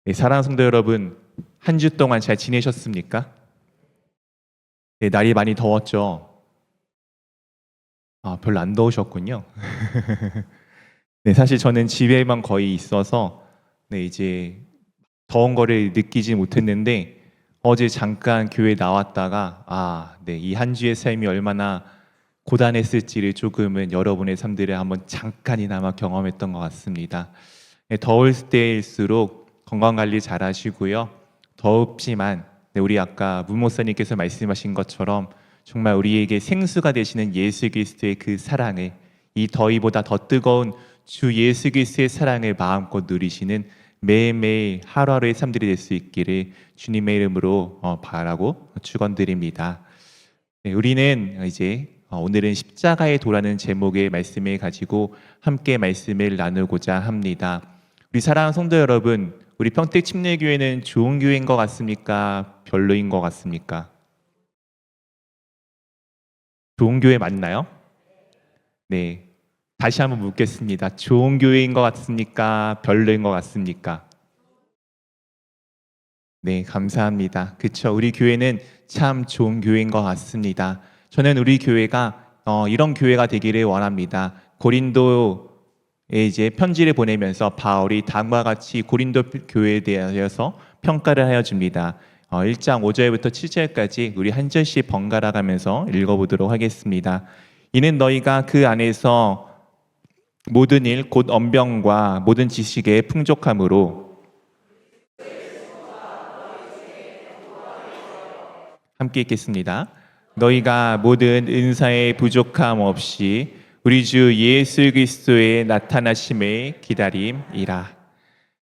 네, 사랑하는 성도 여러분, 한 주 동안 잘 지내셨습니까? 네, 날이 많이 더웠죠? 별로 안 더우셨군요. 네, 사실 저는 집에만 거의 있어서 이제 더운 거를 느끼지 못했는데 어제 잠깐 교회 나왔다가 이 한 주의 삶이 얼마나 고단했을지를 조금은 여러분의 삶들을 한번 잠깐이나마 경험했던 것 같습니다. 네, 더울 때일수록 건강 관리 잘 하시고요. 덥지만 우리 아까 문 목사님께서 말씀하신 것처럼 정말 우리에게 생수가 되시는 예수 그리스도의 그 사랑을, 이 더위보다 더 뜨거운 주 예수 그리스도의 사랑을 마음껏 누리시는 매일매일 하루하루의 삶들이 될 수 있기를 주님의 이름으로 바라고 축원드립니다. 네, 우리는 이제 오늘은 십자가의 도라는 제목의 말씀을 가지고 함께 말씀을 나누고자 합니다. 우리 사랑하는 성도 여러분, 우리 평택 침례교회는 좋은 교회인 것 같습니까? 별로인 것 같습니까? 좋은 교회 맞나요? 네. 다시 한번 묻겠습니다. 좋은 교회인 것 같습니까? 별로인 것 같습니까? 네, 감사합니다. 그쵸. 우리 교회는 참 좋은 교회인 것 같습니다. 저는 우리 교회가 이런 교회가 되기를 원합니다. 고린도에 이제 편지를 보내면서 바울이 다음과 같이 고린도 교회에 대하여서 평가를 하여 줍니다. 1장 5절부터 7절까지 우리 한 절씩 번갈아 가면서 읽어보도록 하겠습니다. 이는 너희가 그 안에서 모든 일 곧 언병과 모든 지식의 풍족함으로 함께 읽겠습니다. 너희가 모든 은사의 부족함 없이 우리 주 예수 그리스도의 나타나심을 기다림이라.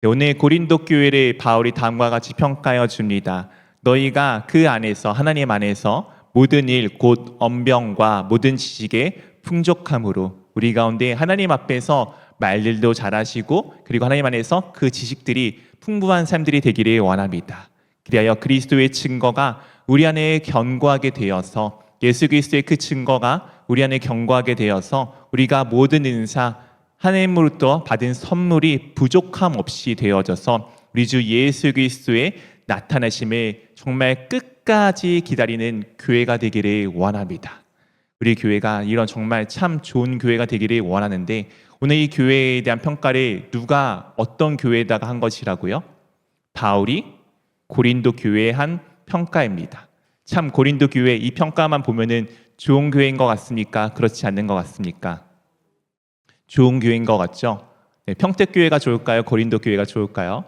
오늘 고린도 교회를 바울이 다음과 같이 평가하여 줍니다. 너희가 그 안에서, 하나님 안에서 모든 일 곧 언병과 모든 지식의 풍족함으로, 우리 가운데 하나님 앞에서 말일도 잘하시고 그리고 하나님 안에서 그 지식들이 풍부한 삶들이 되기를 원합니다. 그리하여 그리스도의 증거가 우리 안에 견고하게 되어서, 예수 그리스도의 그 증거가 우리 안에 견고하게 되어서 우리가 모든 은사, 하나님으로부터 받은 선물이 부족함 없이 되어져서 우리 주 예수 그리스도의 나타나심을 정말 끝까지 기다리는 교회가 되기를 원합니다. 우리 교회가 이런 정말 참 좋은 교회가 되기를 원하는데, 오늘 이 교회에 대한 평가를 누가 어떤 교회에다가 한 것이라고요? 바울이 고린도 교회에 한 평가입니다. 참 고린도 교회 이 평가만 보면은 좋은 교회인 것 같습니까? 그렇지 않는 것 같습니까? 좋은 교회인 것 같죠? 네, 평택교회가 좋을까요? 고린도 교회가 좋을까요?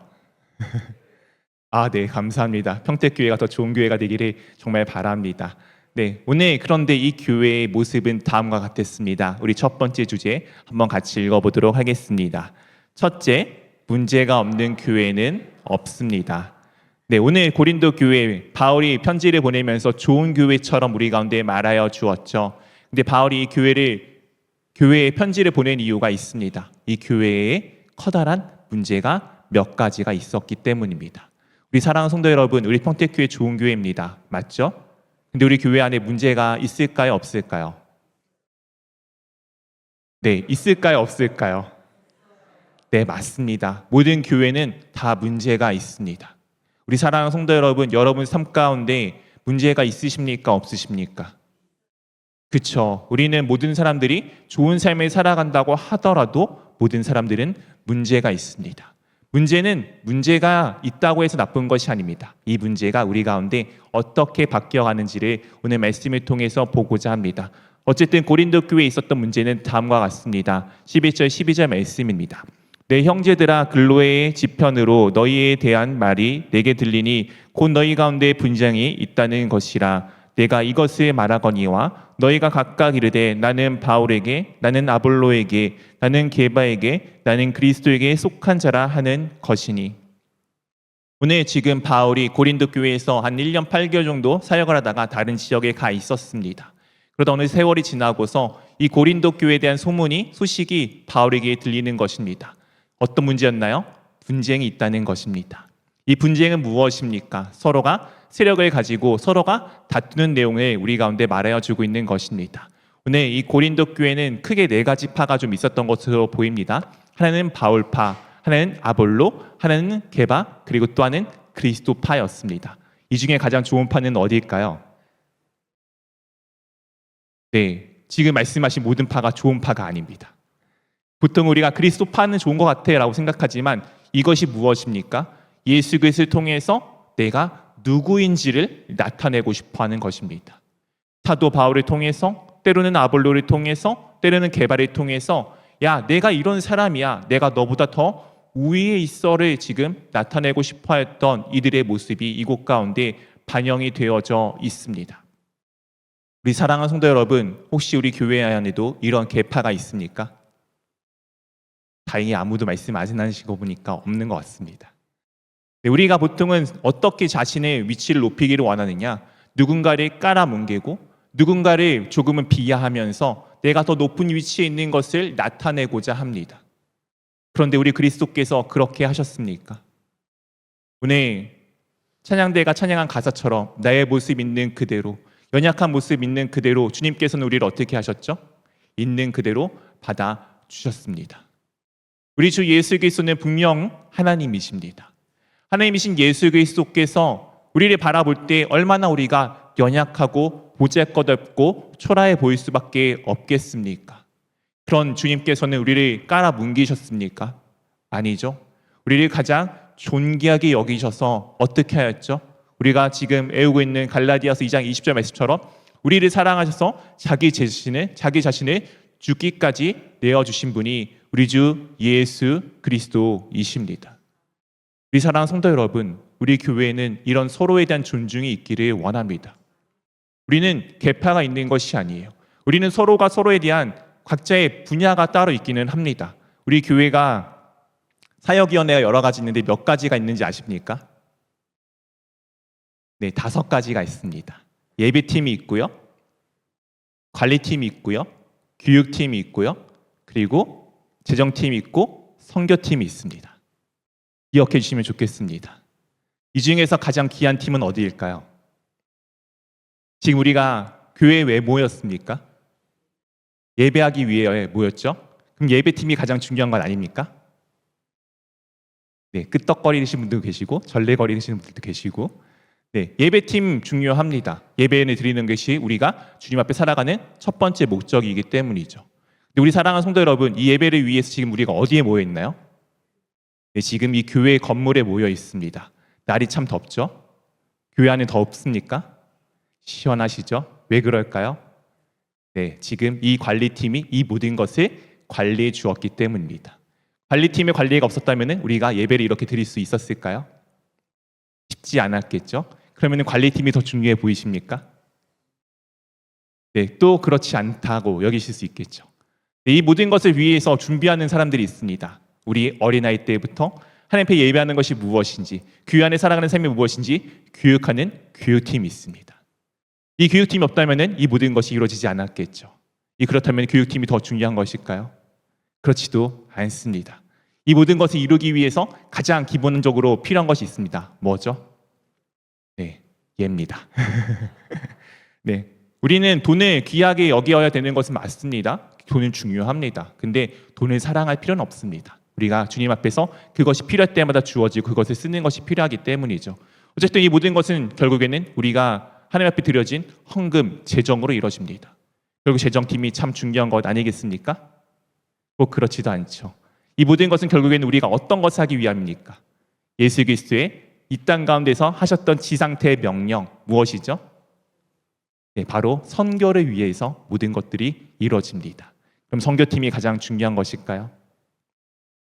네, 감사합니다. 평택교회가 더 좋은 교회가 되기를 정말 바랍니다. 네, 오늘 그런데 이 교회의 모습은 다음과 같았습니다. 우리 첫 번째 주제 한번 같이 읽어보도록 하겠습니다. 첫째, 문제가 없는 교회는 없습니다. 네, 오늘 고린도 교회 바울이 편지를 보내면서 좋은 교회처럼 우리 가운데 말하여 주었죠. 근데 바울이 교회에 편지를 보낸 이유가 있습니다. 이 교회에 커다란 문제가 몇 가지가 있었기 때문입니다. 우리 사랑하는 성도 여러분, 우리 평택교회 좋은 교회입니다. 맞죠? 근데 우리 교회 안에 문제가 있을까요? 없을까요? 네, 있을까요? 없을까요? 네, 맞습니다. 모든 교회는 다 문제가 있습니다. 우리 사랑하는 성도 여러분, 여러분 삶 가운데 문제가 있으십니까? 없으십니까? 그렇죠. 우리는 모든 사람들이 좋은 삶을 살아간다고 하더라도 모든 사람들은 문제가 있습니다. 문제는 문제가 있다고 해서 나쁜 것이 아닙니다. 이 문제가 우리 가운데 어떻게 바뀌어가는지를 오늘 말씀을 통해서 보고자 합니다. 어쨌든 고린도 교회에 있었던 문제는 다음과 같습니다. 11절 12절 말씀입니다. 내 형제들아, 근로의 지편으로 너희에 대한 말이 내게 들리니 곧 너희 가운데 분쟁이 있다는 것이라. 내가 이것을 말하거니와 너희가 각각 이르되 나는 바울에게, 나는 아볼로에게, 나는 게바에게, 나는 그리스도에게 속한 자라 하는 것이니. 오늘 지금 바울이 고린도 교회에서 한 1년 8개월 정도 사역을 하다가 다른 지역에 가 있었습니다. 그러다 어느 세월이 지나고서 이 고린도 교회에 대한 소식이 바울에게 들리는 것입니다. 어떤 문제였나요? 분쟁이 있다는 것입니다. 이 분쟁은 무엇입니까? 서로가 세력을 가지고 서로가 다투는 내용을 우리 가운데 말하여 주고 있는 것입니다. 오늘 이 고린도 교회는 크게 네 가지 파가 좀 있었던 것으로 보입니다. 하나는 바울파, 하나는 아볼로, 하나는 게바, 그리고 또 하나는 그리스도파였습니다. 이 중에 가장 좋은 파는 어디일까요? 네, 지금 말씀하신 모든 파가 좋은 파가 아닙니다. 보통 우리가 그리스도파는 좋은 것 같아 라고 생각하지만 이것이 무엇입니까? 예수 그리스도를 통해서 내가 누구인지를 나타내고 싶어하는 것입니다. 사도 바울을 통해서, 때로는 아볼로를 통해서, 때로는 게바를 통해서 야, 내가 이런 사람이야, 내가 너보다 더 우위에 있어를 지금 나타내고 싶어했던 이들의 모습이 이곳 가운데 반영이 되어져 있습니다. 우리 사랑하는 성도 여러분, 혹시 우리 교회 안에도 이런 계파가 있습니까? 다행히 아무도 말씀 안 하시는 거 보니까 없는 것 같습니다. 우리가 보통은 어떻게 자신의 위치를 높이기를 원하느냐? 누군가를 깔아뭉개고 누군가를 조금은 비하하면서 내가 더 높은 위치에 있는 것을 나타내고자 합니다. 그런데 우리 그리스도께서 그렇게 하셨습니까? 오늘 찬양대가 찬양한 가사처럼 나의 모습 있는 그대로, 연약한 모습 있는 그대로 주님께서는 우리를 어떻게 하셨죠? 있는 그대로 받아주셨습니다. 우리 주 예수 그리스도는 분명 하나님이십니다. 하나님이신 예수 그리스도께서 우리를 바라볼 때 얼마나 우리가 연약하고 보잘것없고 초라해 보일 수밖에 없겠습니까? 그런 주님께서는 우리를 깔아뭉개셨습니까? 아니죠. 우리를 가장 존귀하게 여기셔서 어떻게 하였죠? 우리가 지금 외우고 있는 갈라디아서 2장 20절 말씀처럼 우리를 사랑하셔서 자기 자신을 죽기까지 내어주신 분이 우리 주 예수 그리스도이십니다. 우리 사랑하는 성도 여러분, 우리 교회에는 이런 서로에 대한 존중이 있기를 원합니다. 우리는 계파가 있는 것이 아니에요. 우리는 서로가 서로에 대한 각자의 분야가 따로 있기는 합니다. 우리 교회가 사역위원회가 여러 가지 있는데 몇 가지가 있는지 아십니까? 네, 5가지가 있습니다. 예배팀이 있고요, 관리팀이 있고요, 교육팀이 있고요, 그리고 재정팀이 있고 선교팀이 있습니다. 기억해 주시면 좋겠습니다. 이 중에서 가장 귀한 팀은 어디일까요? 지금 우리가 교회에 왜 모였습니까? 예배하기 위해 모였죠? 그럼 예배팀이 가장 중요한 건 아닙니까? 네, 끄떡거리시는 분도 계시고 절레거리시는 분들도 계시고, 네, 예배팀 중요합니다. 예배를 드리는 것이 우리가 주님 앞에 살아가는 첫 번째 목적이기 때문이죠. 근데 우리 사랑하는 성도 여러분, 이 예배를 위해서 지금 우리가 어디에 모여 있나요? 네, 지금 이 교회 건물에 모여 있습니다. 날이 참 덥죠? 교회 안에 덥습니까? 시원하시죠? 왜 그럴까요? 네, 지금 이 관리팀이 이 모든 것을 관리해 주었기 때문입니다. 관리팀의 관리가 없었다면 우리가 예배를 이렇게 드릴 수 있었을까요? 쉽지 않았겠죠? 그러면 관리팀이 더 중요해 보이십니까? 네, 또 그렇지 않다고 여기실 수 있겠죠. 네, 이 모든 것을 위해서 준비하는 사람들이 있습니다. 우리 어린아이 때부터 하나님 앞에 예배하는 것이 무엇인지, 교회 안에 살아가는 삶이 무엇인지 교육하는 교육팀이 있습니다. 이 교육팀이 없다면 이 모든 것이 이루어지지 않았겠죠. 그렇다면 교육팀이 더 중요한 것일까요? 그렇지도 않습니다. 이 모든 것을 이루기 위해서 가장 기본적으로 필요한 것이 있습니다. 뭐죠? 네, 예입니다. 네, 우리는 돈을 귀하게 여겨야 되는 것은 맞습니다. 돈은 중요합니다. 근데 돈을 사랑할 필요는 없습니다. 우리가 주님 앞에서 그것이 필요할 때마다 주어지고 그것을 쓰는 것이 필요하기 때문이죠. 어쨌든 이 모든 것은 결국에는 우리가 하나님 앞에 드려진 헌금, 재정으로 이루어집니다. 결국 재정팀이 참 중요한 것 아니겠습니까? 꼭 그렇지도 않죠. 이 모든 것은 결국에는 우리가 어떤 것을 하기 위함입니까? 예수 그리스도의 이 땅 가운데서 하셨던 지상태의 명령 무엇이죠? 네, 바로 선교를 위해서 모든 것들이 이루어집니다. 그럼 선교팀이 가장 중요한 것일까요?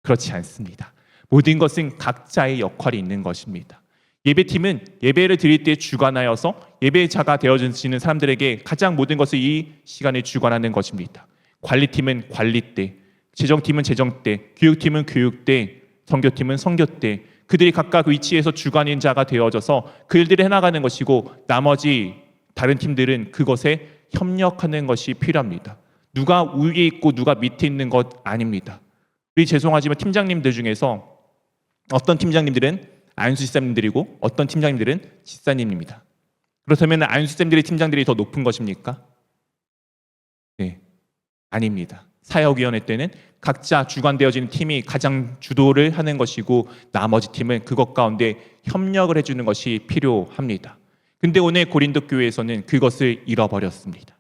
그렇지 않습니다. 모든 것은 각자의 역할이 있는 것입니다. 예배팀은 예배를 드릴 때 주관하여서 예배자가 되어지는 사람들에게 가장 모든 것을 이 시간에 주관하는 것입니다. 관리팀은 관리 때, 재정팀은 재정 때, 교육팀은 교육 때, 선교팀은 선교 때, 그들이 각각 위치에서 주관인 자가 되어져서 그 일들을 해나가는 것이고 나머지 다른 팀들은 그것에 협력하는 것이 필요합니다. 누가 위에 있고 누가 밑에 있는 것 아닙니다. 우리 죄송하지만 팀장님들 중에서 어떤 팀장님들은 안수 집사님들이고 어떤 팀장님들은 집사님입니다. 그렇다면 안수 집사님들의 팀장들이 더 높은 것입니까? 네, 아닙니다. 사역위원회 때는 각자 주관되어지는 팀이 가장 주도를 하는 것이고 나머지 팀은 그것 가운데 협력을 해주는 것이 필요합니다. 근데 오늘 고린도 교회에서는 그것을 잃어버렸습니다.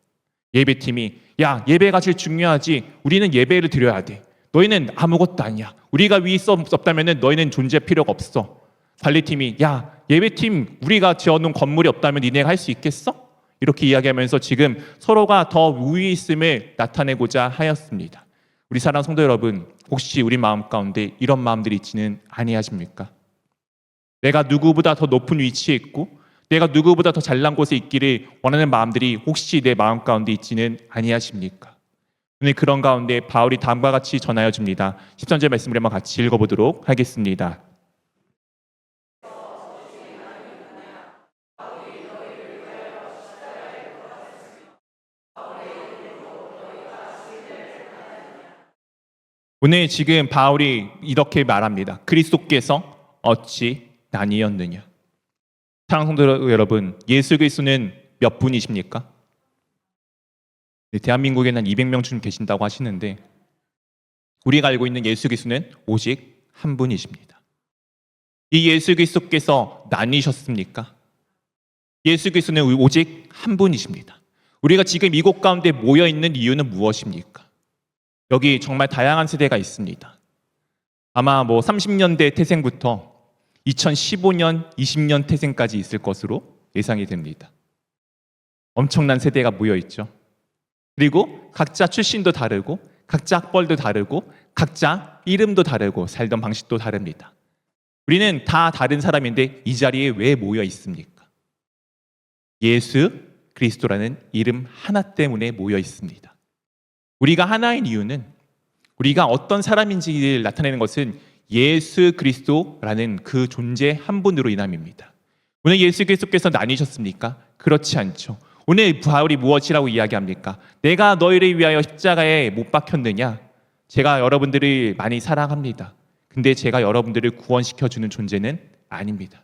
예배팀이 야, 예배가 제일 중요하지. 우리는 예배를 드려야 돼. 너희는 아무것도 아니야. 우리가 위에 없다면 너희는 존재 필요가 없어. 관리팀이 야, 예배팀 우리가 지어놓은 건물이 없다면 니네가 할 수 있겠어? 이렇게 이야기하면서 지금 서로가 더 우위에 있음을 나타내고자 하였습니다. 우리 사랑하는 성도 여러분, 혹시 우리 마음 가운데 이런 마음들이 있지는 아니하십니까? 내가 누구보다 더 높은 위치에 있고 내가 누구보다 더 잘난 곳에 있기를 원하는 마음들이 혹시 내 마음 가운데 있지는 아니하십니까? 오늘 그런 가운데 바울이 다음과 같이 전하여 줍니다. 13절 말씀을 한번 같이 읽어보도록 하겠습니다. 오늘 지금 바울이 이렇게 말합니다. 그리스도께서 어찌 나뉘었느냐. 사랑하는 성도 여러분, 예수 그리스도는 몇 분이십니까? 대한민국에는 한 200명쯤 계신다고 하시는데 우리가 알고 있는 예수 그리스도는 오직 한 분이십니다. 이 예수 그리스도께서 나뉘셨습니까? 예수 그리스도는 오직 한 분이십니다. 우리가 지금 이곳 가운데 모여 있는 이유는 무엇입니까? 여기 정말 다양한 세대가 있습니다. 아마 30년대 태생부터 2015년, 20년 태생까지 있을 것으로 예상이 됩니다. 엄청난 세대가 모여 있죠. 그리고 각자 출신도 다르고 각자 학벌도 다르고 각자 이름도 다르고 살던 방식도 다릅니다. 우리는 다 다른 사람인데 이 자리에 왜 모여 있습니까? 예수 그리스도라는 이름 하나 때문에 모여 있습니다. 우리가 하나인 이유는 우리가 어떤 사람인지를 나타내는 것은 예수 그리스도라는 그 존재 한 분으로 인함입니다. 오늘 예수 그리스도께서 나뉘셨습니까? 그렇지 않죠. 오늘 바울이 무엇이라고 이야기합니까? 내가 너희를 위하여 십자가에 못 박혔느냐? 제가 여러분들을 많이 사랑합니다. 근데 제가 여러분들을 구원시켜주는 존재는 아닙니다.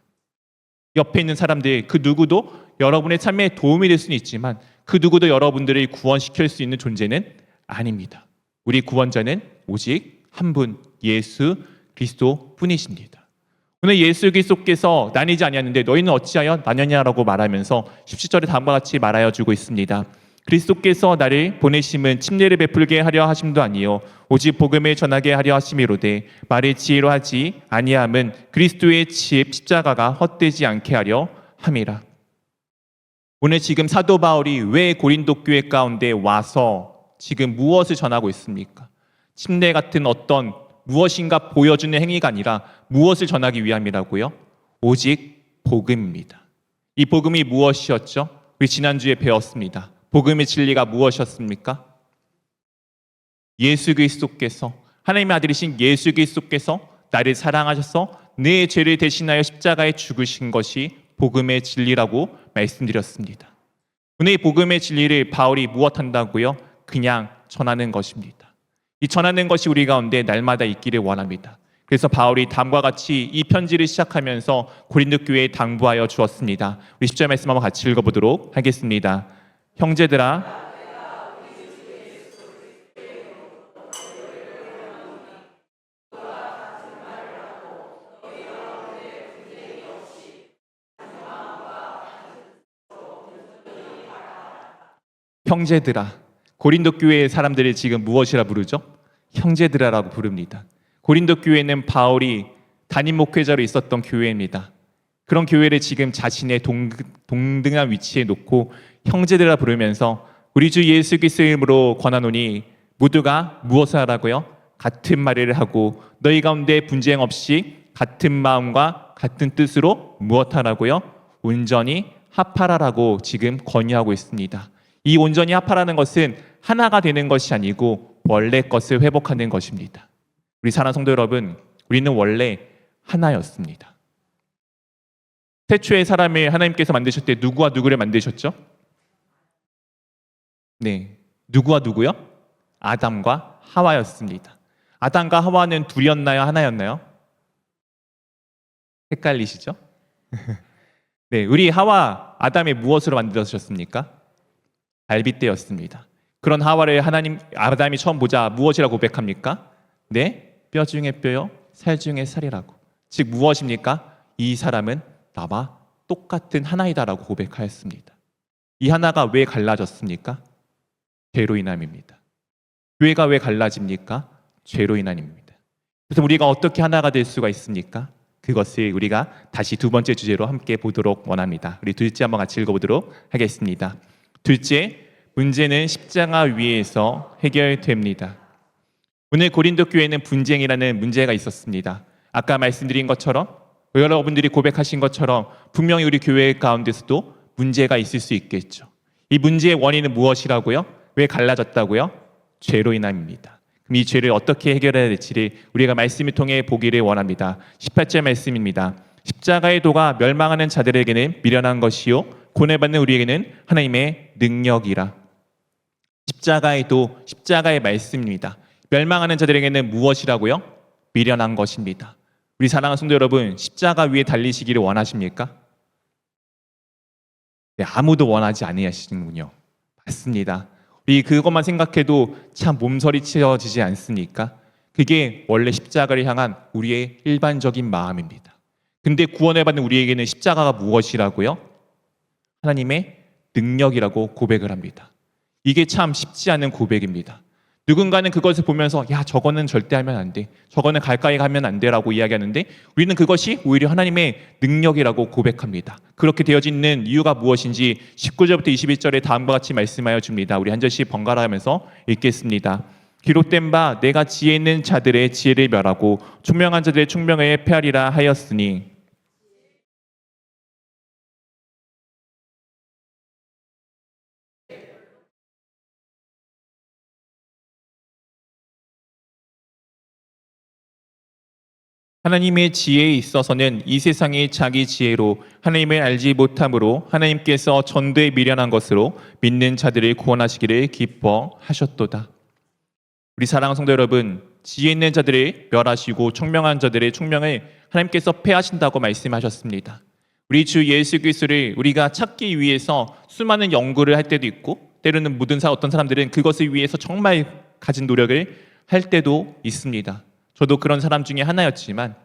옆에 있는 사람들 그 누구도 여러분의 삶에 도움이 될 수는 있지만 그 누구도 여러분들을 구원시킬 수 있는 존재는 아닙니다. 우리 구원자는 오직 한 분, 예수 그리스도 뿐이십니다. 오늘 예수 그리스도께서 나뉘지 아니하는데 너희는 어찌하여 나뉘냐라고 말하면서 17절에 다음과 같이 말하여 주고 있습니다. 그리스도께서 나를 보내심은 침례를 베풀게 하려 하심도 아니요 오직 복음을 전하게 하려 하심이로되 말의 지혜로 하지 아니함은 그리스도의 지혜 십자가가 헛되지 않게 하려 함이라. 오늘 지금 사도 바울이 왜 고린도 교회 가운데 와서 지금 무엇을 전하고 있습니까? 침례 같은 어떤 무엇인가 보여주는 행위가 아니라 무엇을 전하기 위함이라고요? 오직 복음입니다. 이 복음이 무엇이었죠? 우리 지난주에 배웠습니다. 복음의 진리가 무엇이었습니까? 예수 그리스도께서 하나님의 아들이신 예수 그리스도께서 나를 사랑하셔서 내 죄를 대신하여 십자가에 죽으신 것이 복음의 진리라고 말씀드렸습니다. 오늘 이 복음의 진리를 바울이 무엇한다고요? 그냥 전하는 것입니다. 이 전하는 것이 우리 가운데 날마다 있기를 원합니다. 그래서 바울이 다음과 같이 이 편지를 시작하면서 고린도 교회에 당부하여 주었습니다. 우리 10절 말씀 한번 같이 읽어보도록 하겠습니다. 형제들아, 형제들아. 고린도 교회의 사람들이 지금 무엇이라 부르죠? 형제들아라고 부릅니다. 고린도 교회는 바울이 담임 목회자로 있었던 교회입니다. 그런 교회를 지금 자신의 동등한 위치에 놓고 형제들아 부르면서 우리 주 예수 그리스도의 이름으로 권하노니 모두가 무엇을 하라고요? 같은 말을 하고 너희 가운데 분쟁 없이 같은 마음과 같은 뜻으로 무엇하라고요? 온전히 합하라라고 지금 권유하고 있습니다. 이 온전히 합하라는 것은 하나가 되는 것이 아니고 원래 것을 회복하는 것입니다. 우리 사랑하는 성도 여러분, 우리는 원래 하나였습니다. 태초의 사람을 하나님께서 만드실 때 누구와 누구를 만드셨죠? 네, 누구와 누구요? 아담과 하와였습니다. 아담과 하와는 둘이었나요? 하나였나요? 헷갈리시죠? 네, 우리 하와 아담이 무엇으로 만들어졌습니까? 갈빗대였습니다. 그런 하와를 아담이 처음 보자 무엇이라고 고백합니까? 내 뼈 중에 뼈요, 살 중에 살이라고. 즉 무엇입니까? 이 사람은 나와 똑같은 하나이다라고 고백하였습니다. 이 하나가 왜 갈라졌습니까? 죄로 인함입니다. 교회가 왜 갈라집니까? 죄로 인함입니다. 그래서 우리가 어떻게 하나가 될 수가 있습니까? 그것을 우리가 다시 두 번째 주제로 함께 보도록 원합니다. 우리 둘째 한번 같이 읽어보도록 하겠습니다. 둘째, 문제는 십자가 위에서 해결됩니다. 오늘 고린도 교회는 분쟁이라는 문제가 있었습니다. 아까 말씀드린 것처럼 여러분들이 고백하신 것처럼 분명히 우리 교회 가운데서도 문제가 있을 수 있겠죠. 이 문제의 원인은 무엇이라고요? 왜 갈라졌다고요? 죄로 인함입니다. 그럼 이 죄를 어떻게 해결해야 될지를 우리가 말씀을 통해 보기를 원합니다. 18절 말씀입니다. 십자가의 도가 멸망하는 자들에게는 미련한 것이요 고뇌받는 우리에게는 하나님의 능력이라. 십자가의 도, 십자가의 말씀입니다. 멸망하는 자들에게는 무엇이라고요? 미련한 것입니다. 우리 사랑하는 성도 여러분, 십자가 위에 달리시기를 원하십니까? 네, 아무도 원하지 않으시는군요. 맞습니다. 우리 그것만 생각해도 참 몸서리 치어지지 않습니까? 그게 원래 십자가를 향한 우리의 일반적인 마음입니다. 근데 구원을 받는 우리에게는 십자가가 무엇이라고요? 하나님의 능력이라고 고백을 합니다. 이게 참 쉽지 않은 고백입니다. 누군가는 그것을 보면서 야 저거는 절대 하면 안 돼, 저거는 가까이 가면 안 돼라고 이야기하는데 우리는 그것이 오히려 하나님의 능력이라고 고백합니다. 그렇게 되어지는 이유가 무엇인지 19절부터 21절에 다음과 같이 말씀하여 줍니다. 우리 한 절씩 번갈아 가면서 읽겠습니다. 기록된 바 내가 지혜 있는 자들의 지혜를 멸하고 총명한 자들의 총명을 폐하리라 하였으니 하나님의 지혜에 있어서는 이 세상이 자기 지혜로 하나님을 알지 못함으로 하나님께서 전도에 미련한 것으로 믿는 자들을 구원하시기를 기뻐하셨도다. 우리 사랑하는 성도 여러분, 지혜 있는 자들을 멸하시고 총명한 자들의 총명을 하나님께서 폐하신다고 말씀하셨습니다. 우리 주 예수 그리스도를 우리가 찾기 위해서 수많은 연구를 할 때도 있고 때로는 어떤 사람들은 그것을 위해서 정말 가진 노력을 할 때도 있습니다. 저도 그런 사람 중에 하나였지만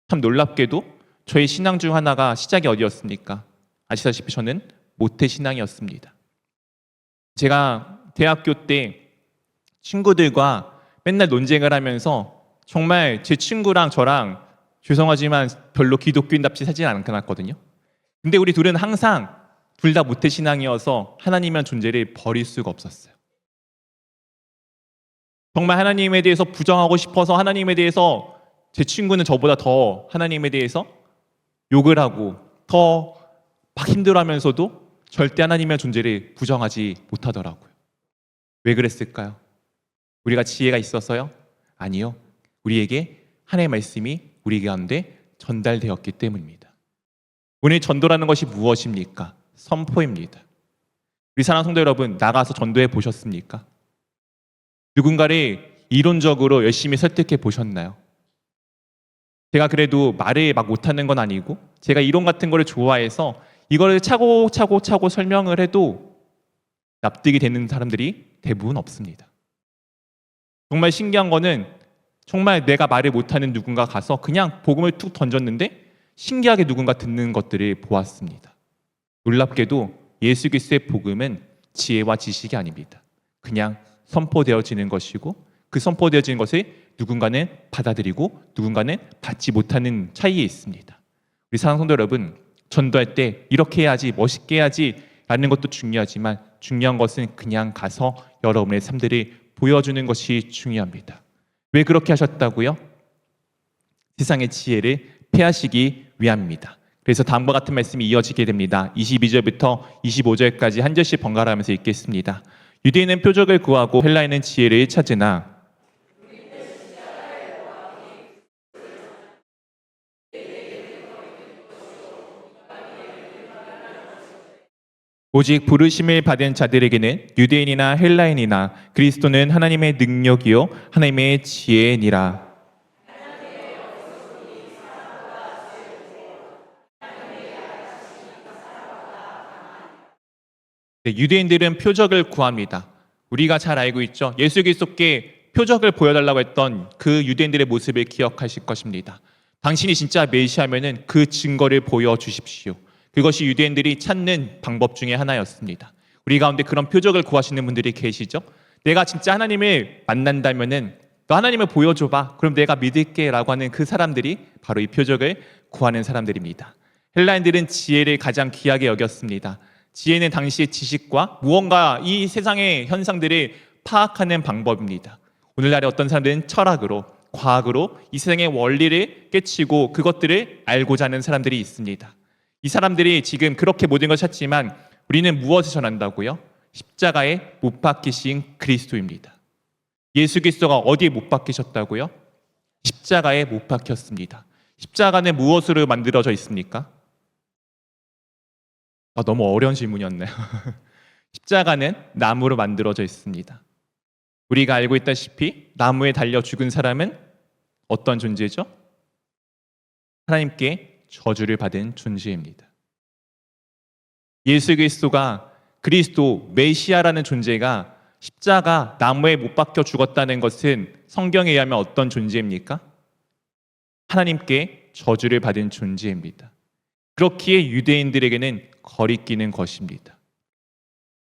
참 놀랍게도 저의 신앙 중 하나가 시작이 어디였습니까? 아시다시피 저는 모태신앙이었습니다. 제가 대학교 때 친구들과 맨날 논쟁을 하면서 정말 제 친구랑 저랑 죄송하지만 별로 기독교인답지 사진 않았거든요. 근데 우리 둘은 항상 둘 다 모태신앙이어서 하나님이란 존재를 버릴 수가 없었어요. 정말 하나님에 대해서 부정하고 싶어서 하나님에 대해서 제 친구는 저보다 더 하나님에 대해서 욕을 하고 더 막 힘들어하면서도 절대 하나님의 존재를 부정하지 못하더라고요. 왜 그랬을까요? 우리가 지혜가 있어서요? 아니요. 우리에게 하나님의 말씀이 우리 가운데 전달되었기 때문입니다. 오늘 전도라는 것이 무엇입니까? 선포입니다. 우리 사랑하는 성도 여러분, 나가서 전도해 보셨습니까? 누군가를 이론적으로 열심히 설득해 보셨나요? 제가 그래도 말을 막 못하는 건 아니고 제가 이론 같은 거를 좋아해서 이거를 차고 설명을 해도 납득이 되는 사람들이 대부분 없습니다. 정말 신기한 거는 정말 내가 말을 못하는 누군가 가서 그냥 복음을 툭 던졌는데 신기하게 누군가 듣는 것들을 보았습니다. 놀랍게도 예수 그리스도의 복음은 지혜와 지식이 아닙니다. 그냥 선포되어지는 것이고 그 선포되어지는 것을 누군가는 받아들이고 누군가는 받지 못하는 차이에 있습니다. 우리 사랑하는 성도 여러분, 전도할 때 이렇게 해야지, 멋있게 해야지 라는 것도 중요하지만 중요한 것은 그냥 가서 여러분의 삶들을 보여주는 것이 중요합니다. 왜 그렇게 하셨다고요? 세상의 지혜를 폐하시기 위함입니다. 그래서 다음과 같은 말씀이 이어지게 됩니다. 22절부터 25절까지 한 절씩 번갈아 가면서 읽겠습니다. 유대인은 표적을 구하고 헬라인은 지혜를 찾으나 오직 부르심을 받은 자들에게는 유대인이나 헬라인이나 그리스도는 하나님의 능력이요 하나님의 지혜니라. 네, 유대인들은 표적을 구합니다. 우리가 잘 알고 있죠. 예수 그리스도께 표적을 보여달라고 했던 그 유대인들의 모습을 기억하실 것입니다. 당신이 진짜 메시아면은 그 증거를 보여주십시오. 그것이 유대인들이 찾는 방법 중에 하나였습니다. 우리 가운데 그런 표적을 구하시는 분들이 계시죠? 내가 진짜 하나님을 만난다면은 너 하나님을 보여줘봐. 그럼 내가 믿을게 라고 하는 그 사람들이 바로 이 표적을 구하는 사람들입니다. 헬라인들은 지혜를 가장 귀하게 여겼습니다. 지혜는 당시의 지식과 무언가 이 세상의 현상들을 파악하는 방법입니다. 오늘날의 어떤 사람들은 철학으로, 과학으로 이 세상의 원리를 깨치고 그것들을 알고자 하는 사람들이 있습니다. 이 사람들이 지금 그렇게 모든 걸 찾지만 우리는 무엇을 전한다고요? 십자가에 못 박히신 그리스도입니다. 예수 그리스도가 어디에 못 박히셨다고요? 십자가에 못 박혔습니다. 십자가는 무엇으로 만들어져 있습니까? 너무 어려운 질문이었네요. 십자가는 나무로 만들어져 있습니다. 우리가 알고 있다시피 나무에 달려 죽은 사람은 어떤 존재죠? 하나님께 저주를 받은 존재입니다. 예수 그리스도가 그리스도 메시아라는 존재가 십자가 나무에 못 박혀 죽었다는 것은 성경에 의하면 어떤 존재입니까? 하나님께 저주를 받은 존재입니다. 그렇기에 유대인들에게는 거리끼는 것입니다.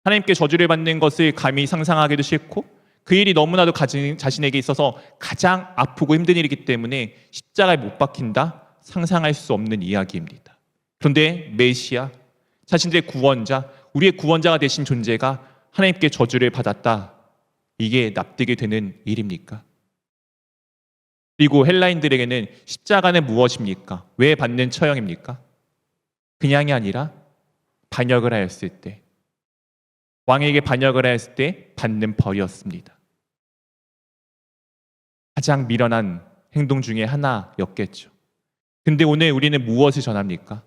하나님께 저주를 받는 것을 감히 상상하기도 싫고 그 일이 너무나도 자신에게 있어서 가장 아프고 힘든 일이기 때문에 십자가에 못 박힌다? 상상할 수 없는 이야기입니다. 그런데 메시아, 자신들의 구원자, 우리의 구원자가 되신 존재가 하나님께 저주를 받았다. 이게 납득이 되는 일입니까? 그리고 헬라인들에게는 십자가는 무엇입니까? 왜 받는 처형입니까? 그냥이 아니라 반역을 하였을 때, 왕에게 반역을 하였을 때 받는 벌이었습니다. 가장 미련한 행동 중에 하나였겠죠. 근데 오늘 우리는 무엇을 전합니까?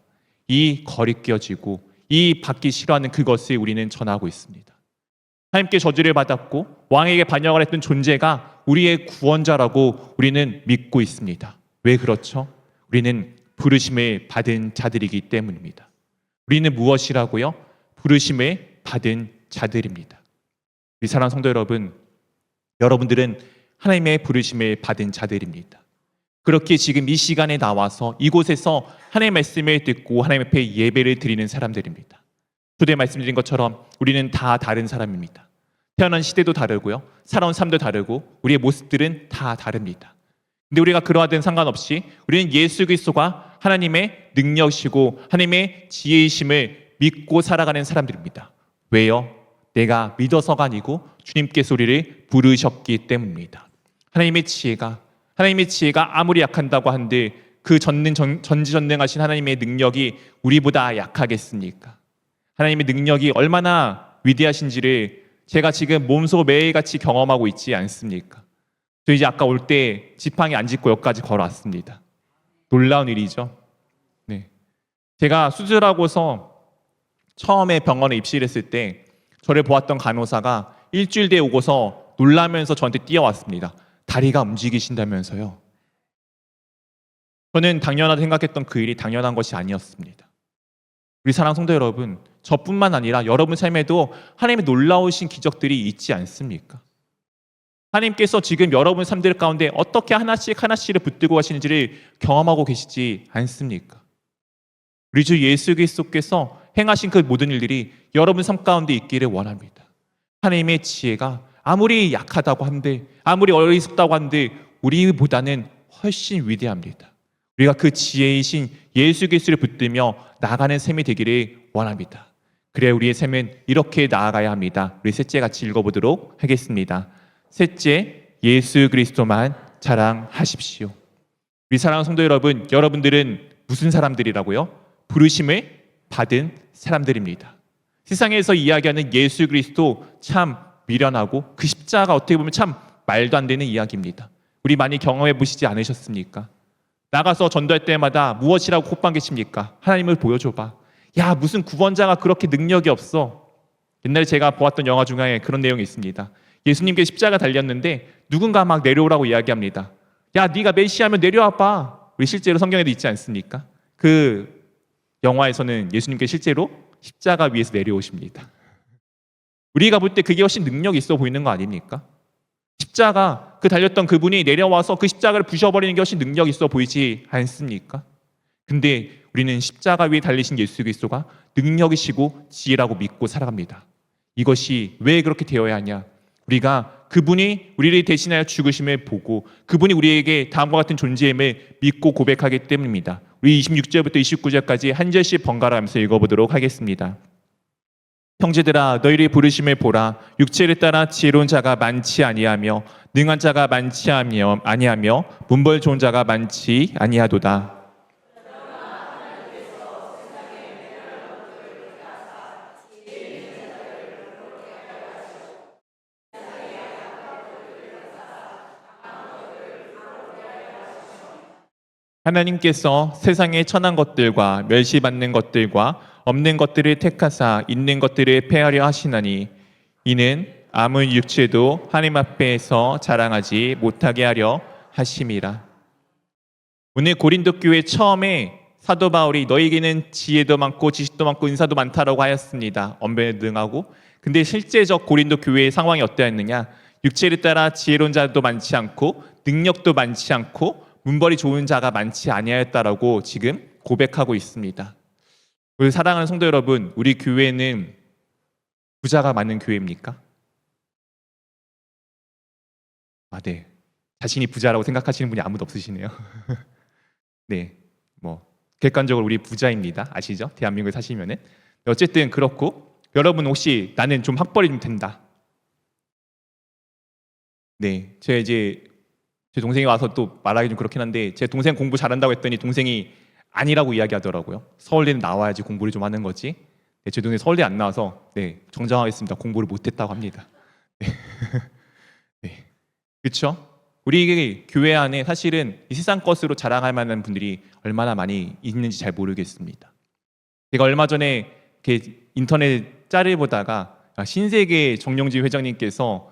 이 거리끼어지고 이 받기 싫어하는 그것을 우리는 전하고 있습니다. 하나님께 저주를 받았고 왕에게 반역을 했던 존재가 우리의 구원자라고 우리는 믿고 있습니다. 왜 그렇죠? 우리는 부르심을 받은 자들이기 때문입니다. 우리는 무엇이라고요? 부르심을 받은 자들입니다. 우리 사랑하는 성도 여러분, 여러분들은 하나님의 부르심을 받은 자들입니다. 그렇게 지금 이 시간에 나와서 이곳에서 하나님의 말씀을 듣고 하나님 앞에 예배를 드리는 사람들입니다. 초대 말씀드린 것처럼 우리는 다 다른 사람입니다. 태어난 시대도 다르고요, 살아온 삶도 다르고 우리의 모습들은 다 다릅니다. 근데 우리가 그러하든 상관없이 우리는 예수 그리스도가 하나님의 능력이시고 하나님의 지혜이심을 믿고 살아가는 사람들입니다. 왜요? 내가 믿어서가 아니고 주님께서 우리를 부르셨기 때문입니다. 하나님의 지혜가 아무리 약한다고 한들 그 전지전능하신 하나님의 능력이 우리보다 약하겠습니까? 하나님의 능력이 얼마나 위대하신지를 제가 지금 몸소 매일같이 경험하고 있지 않습니까? 저 이제 아까 올 때 지팡이 안 짚고 여기까지 걸어왔습니다. 놀라운 일이죠. 네. 제가 수술하고서 처음에 병원에 입시를 했을 때 저를 보았던 간호사가 일주일 뒤에 오고서 놀라면서 저한테 뛰어왔습니다. 다리가 움직이신다면서요. 저는 당연하다 생각했던 그 일이 당연한 것이 아니었습니다. 우리 사랑하는 성도 여러분, 저뿐만 아니라 여러분 삶에도 하나님의 놀라우신 기적들이 있지 않습니까? 하나님께서 지금 여러분 삶들 가운데 어떻게 하나씩을 붙들고 가시는지를 경험하고 계시지 않습니까? 우리 주 예수 그리스도께서 행하신 그 모든 일들이 여러분 삶 가운데 있기를 원합니다. 하나님의 지혜가 아무리 약하다고 한들, 아무리 어리석다고 한들 우리보다는 훨씬 위대합니다. 우리가 그 지혜이신 예수 그리스도를 붙들며 나아가는 삶이 되기를 원합니다. 그래야 우리의 삶은 이렇게 나아가야 합니다. 우리 셋째 같이 읽어보도록 하겠습니다. 셋째, 예수 그리스도만 자랑하십시오. 우리 사랑하는 성도 여러분, 여러분들은 무슨 사람들이라고요? 부르심을 받은 사람들입니다. 세상에서 이야기하는 예수 그리스도 참 미련하고 그 십자가 어떻게 보면 참 말도 안 되는 이야기입니다. 우리 많이 경험해 보시지 않으셨습니까? 나가서 전도할 때마다 무엇이라고 콧방귀칩니까? 하나님을 보여줘봐. 야, 무슨 구원자가 그렇게 능력이 없어. 옛날에 제가 보았던 영화 중에 그런 내용이 있습니다. 예수님께 십자가 달렸는데 누군가 막 내려오라고 이야기합니다. 야, 네가 메시아면 내려와봐. 우리 실제로 성경에도 있지 않습니까? 그 영화에서는 예수님께 실제로 십자가 위에서 내려오십니다. 우리가 볼 때 그게 훨씬 능력 있어 보이는 거 아닙니까? 십자가, 그 달렸던 그분이 내려와서 그 십자가를 부셔버리는 게 훨씬 능력 있어 보이지 않습니까? 근데 우리는 십자가 위에 달리신 예수 그리스도가 능력이시고 지혜라고 믿고 살아갑니다. 이것이 왜 그렇게 되어야 하냐? 우리가 그분이 우리를 대신하여 죽으심을 보고 그분이 우리에게 다음과 같은 존재임을 믿고 고백하기 때문입니다. 우리 26절부터 29절까지 한 절씩 번갈아 가면서 읽어보도록 하겠습니다. 형제들아 너희를 부르심을 보라. 육체를 따라 지혜로운 자가 많지 아니하며 능한 자가 많지 아니하며 문벌 좋은 자가 많지 아니하도다. 하나님께서 세상의 천한 것들과 멸시받는 것들과 없는 것들을 택하사 있는 것들을 폐하려 하시나니 이는 아무 육체도 하나님 앞에서 자랑하지 못하게 하려 하심이라. 오늘 고린도 교회 처음에 사도 바울이 너희에게는 지혜도 많고 지식도 많고 은사도 많다라고 하였습니다. 언변에 능하고. 근데 실제적 고린도 교회의 상황이 어떠했느냐? 육체를 따라 지혜로운 자도 많지 않고 능력도 많지 않고 문벌이 좋은 자가 많지 아니하였다라고 지금 고백하고 있습니다. 우리 사랑하는 성도 여러분, 우리 교회는 부자가 많은 교회입니까? 네. 자신이 부자라고 생각하시는 분이 아무도 없으시네요. 네, 객관적으로 우리 부자입니다. 아시죠? 대한민국에 사시면은. 어쨌든 그렇고 여러분 혹시 나는 좀 학벌이 좀 된다. 네, 제 동생이 와서 또 말하기 좀 그렇긴 한데 제 동생 공부 잘한다고 했더니 동생이 아니라고 이야기하더라고요. 서울대는 나와야지 공부를 좀 하는 거지. 네, 제 동생이 서울대 안 나와서 정정하겠습니다. 공부를 못했다고 합니다. 네. 네. 그렇죠? 우리 교회 안에 사실은 이 세상 것으로 자랑할 만한 분들이 얼마나 많이 있는지 잘 모르겠습니다. 제가 얼마 전에 인터넷 짤을 보다가 신세계 정영진 회장님께서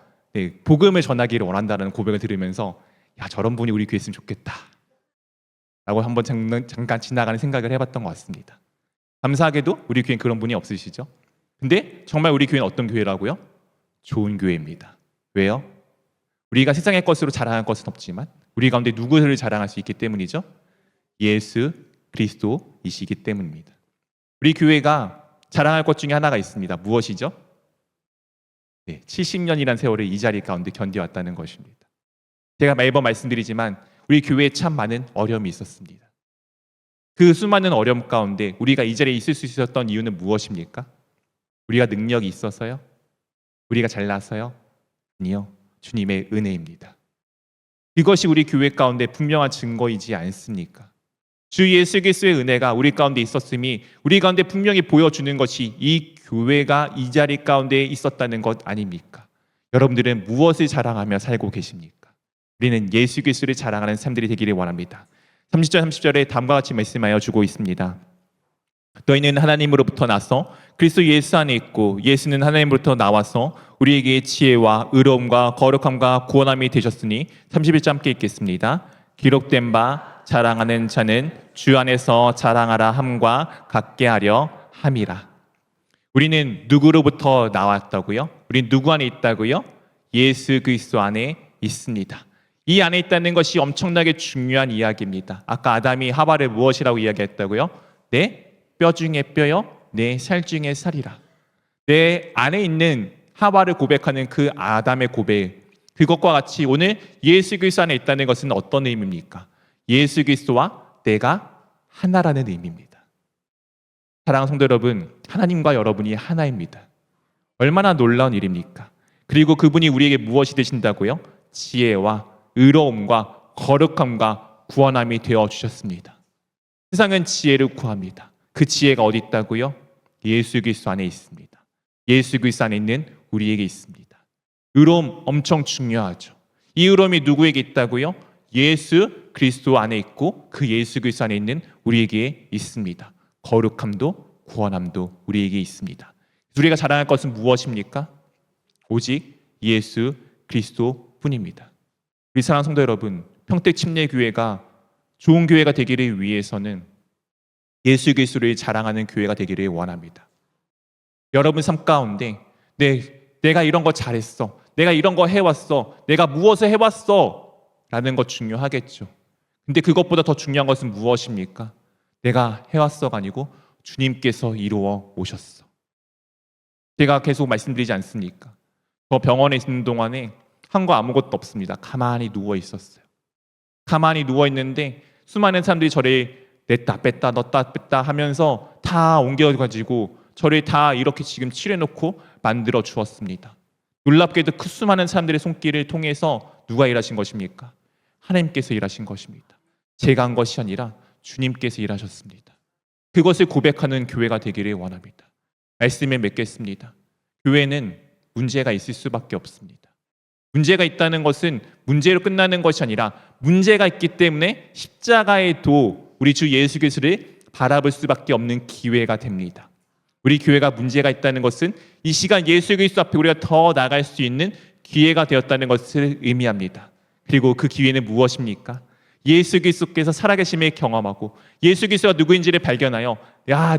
복음을 전하기를 원한다는 고백을 들으면서 야, 저런 분이 우리 교회에 있으면 좋겠다 라고 한번 잠깐 지나가는 생각을 해봤던 것 같습니다. 감사하게도 우리 교회는 그런 분이 없으시죠? 근데 정말 우리 교회는 어떤 교회라고요? 좋은 교회입니다. 왜요? 우리가 세상의 것으로 자랑할 것은 없지만 우리 가운데 누구를 자랑할 수 있기 때문이죠. 예수 그리스도이시기 때문입니다. 우리 교회가 자랑할 것 중에 하나가 있습니다. 무엇이죠? 70년이라는 세월을 이 자리 가운데 견뎌왔다는 것입니다. 제가 매번 말씀드리지만 우리 교회에 참 많은 어려움이 있었습니다. 그 수많은 어려움 가운데 우리가 이 자리에 있을 수 있었던 이유는 무엇입니까? 우리가 능력이 있어서요? 우리가 잘나서요? 아니요. 주님의 은혜입니다. 이것이 우리 교회 가운데 분명한 증거이지 않습니까? 주 예수 그리스도의 은혜가 우리 가운데 있었음이 우리 가운데 분명히 보여주는 것이 이 교회가 이 자리 가운데 있었다는 것 아닙니까? 여러분들은 무엇을 자랑하며 살고 계십니까? 우리는 예수 그리스도를 자랑하는 삶들이 되기를 원합니다. 30절 30절에 다음과 같이 말씀하여 주고 있습니다. 너희는 하나님으로부터 나서 그리스도 예수 안에 있고 예수는 하나님으로부터 나와서 우리에게 지혜와 의로움과 거룩함과 구원함이 되셨으니 31절 함께 읽겠습니다. 기록된 바 자랑하는 자는 주 안에서 자랑하라 함과 같게 하려 함이라. 우리는 누구로부터 나왔다고요? 우리는 누구 안에 있다고요? 예수 그리스도 안에 있습니다. 이 안에 있다는 것이 엄청나게 중요한 이야기입니다. 아까 아담이 하와를 무엇이라고 이야기했다고요? 내 뼈 중에 뼈요, 내 살 중에 살이라. 내 안에 있는 하와를 고백하는 그 아담의 고백, 그것과 같이 오늘 예수 그리스도 안에 있다는 것은 어떤 의미입니까? 예수 그리스도와 내가 하나라는 의미입니다. 사랑하는 성도 여러분, 하나님과 여러분이 하나입니다. 얼마나 놀라운 일입니까? 그리고 그분이 우리에게 무엇이 되신다고요? 지혜와 의로움과 거룩함과 구원함이 되어 주셨습니다. 세상은 지혜를 구합니다. 그 지혜가 어디 있다고요? 예수 그리스도 안에 있습니다. 예수 그리스도 안에 있는 우리에게 있습니다. 의로움 엄청 중요하죠. 이 의로움이 누구에게 있다고요? 예수 그리스도 안에 있고 그 예수 그리스도 안에 있는 우리에게 있습니다. 거룩함도 구원함도 우리에게 있습니다. 우리가 자랑할 것은 무엇입니까? 오직 예수 그리스도뿐입니다. 우리 사랑하는 성도 여러분, 평택 침례교회가 좋은 교회가 되기를 위해서는 예수 그리스도를 자랑하는 교회가 되기를 원합니다. 여러분 삶 가운데 내가 이런 거 잘했어. 내가 이런 거 해왔어. 내가 무엇을 해왔어. 라는 것 중요하겠죠. 근데 그것보다 더 중요한 것은 무엇입니까? 내가 해왔어가 아니고 주님께서 이루어 오셨어. 제가 계속 말씀드리지 않습니까? 저 병원에 있는 동안에 한 거 아무것도 없습니다. 가만히 누워 있었어요. 가만히 누워 있는데 수많은 사람들이 저를 냈다 뺐다 넣었다 뺐다 하면서 다 옮겨가지고 저를 다 이렇게 지금 칠해놓고 만들어 주었습니다. 놀랍게도 그 수많은 사람들의 손길을 통해서 누가 일하신 것입니까? 하나님께서 일하신 것입니다. 제가 한 것이 아니라 주님께서 일하셨습니다. 그것을 고백하는 교회가 되기를 원합니다. 말씀을 맺겠습니다. 교회는 문제가 있을 수밖에 없습니다. 문제가 있다는 것은 문제로 끝나는 것이 아니라 문제가 있기 때문에 십자가의 도 우리 주 예수 그리스도를 바라볼 수밖에 없는 기회가 됩니다. 우리 교회가 문제가 있다는 것은 이 시간 예수 그리스도 앞에 우리가 더 나아갈 수 있는 기회가 되었다는 것을 의미합니다. 그리고 그 기회는 무엇입니까? 예수 그리스도께서 살아계심을 경험하고 예수 그리스도가 누구인지를 발견하여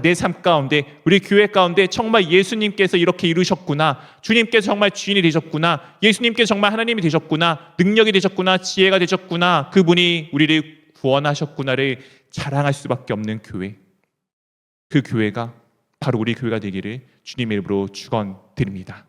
내 삶 가운데 우리 교회 가운데 정말 예수님께서 이렇게 이루셨구나, 주님께서 정말 주인이 되셨구나, 예수님께서 정말 하나님이 되셨구나, 능력이 되셨구나, 지혜가 되셨구나, 그분이 우리를 구원하셨구나를 자랑할 수밖에 없는 교회, 그 교회가 바로 우리 교회가 되기를 주님의 이름으로 축원드립니다.